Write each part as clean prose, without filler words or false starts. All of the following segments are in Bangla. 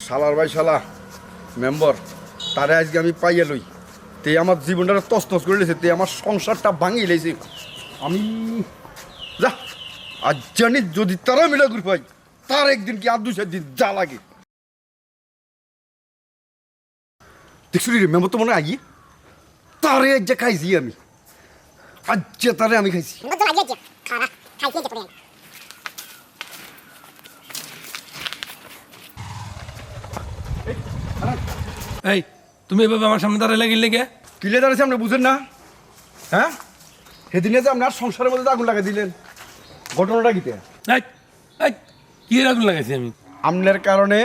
শালার ভাই শালা মেম্বার তারে আজকে আমি পাইয়া লই তে আমার জীবনটা তছনছ করে লেছে তে আমার সংসারটা ভাঙিয়ে লেছে আমি যা আজ জানি যদি তারা মিলা করে পাই তার একদিন কি আর 2-4 দিন যা লাগে দেখছি রে মেম্বার তো মনে হয় আগে তারে আজ খাইছি আমি আজ তারে আমি খাইছি এই তুমি এভাবে আমার সামনে দাঁড়ালে গেলে কে? কিলে দাঁড়াচ্ছে আপনি বুঝেন না হ্যাঁ সেদিনে যে আপনার সংসারের মধ্যে আগুন লাগা দিলেন ঘটনাটা কিতে এই, এই, কি এর আগুন লাগাইছি আমি? আপনার কারণে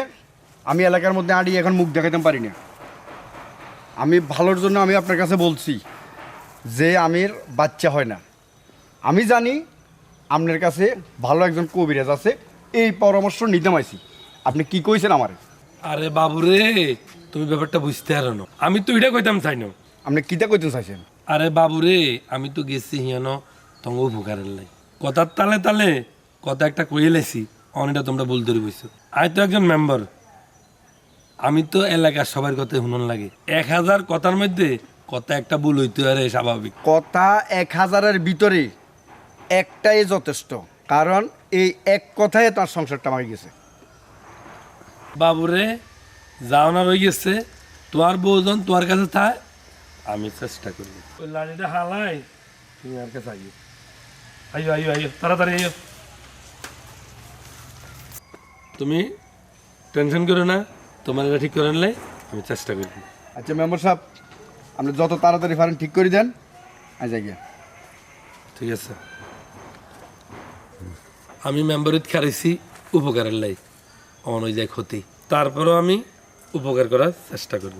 আমি এলাকার মধ্যে আড়ি এখন মুখ দেখাতে পারি না আমি ভালোর জন্য আমি আপনার কাছে বলছি যে আমির বাচ্চা হয় না আমি জানি আপনার কাছে ভালো একজন কবিরাজ আছে এই পরামর্শ নিতে মাইছি আপনি কি কইছেন আমারে আরে বাবুরে, তুমি ব্যাপারটা বুঝতে পারো না। আমি তো এটা কইতাম চাই না। আপনি কিতা কইতে চাইছেন আরে বাবুরে, আমি তো গেছি হিয়ান তঙ্গ উপকারের লাই কথার তালে তালে কথা একটা কইয়ে লেছি অনেকটা তোমরা বলতে বইছো। আমি তো একজন মেম্বার, আমি তো এলাকার সবার কথা শুনুন লাগে। 1000 কথার মধ্যে কথা একটা ভুল হইতে পারে, স্বাভাবিক। কথা 1000-এর ভিতরে একটাই যথেষ্ট কারণ এই এক কথায় তার সংসারটা মারি গেছে বাবুরে, যাও না রয়ে গেছে, তোমার বউজন তোমার কাছে থাক, আমি চেষ্টা করি। ওই লাড়িটা হালাই তুমি আর কাছে আইও, আইও আইও আইও, তাড়াতাড়ি আইও। তুমি টেনশন করো না, তোমার এটা ঠিক করে নিলে আমি চেষ্টা করি। আচ্ছা মেম্বার সাহেব আপনি যত তাড়াতাড়ি পারেন ঠিক করে দেন আজ গিয়া ঠিক আছে, আমি মেম্বারিত খারাইছি উপকারের লাই, অন হয়ে যায় ক্ষতি, তারপরেও আমি উপকার করার চেষ্টা করব।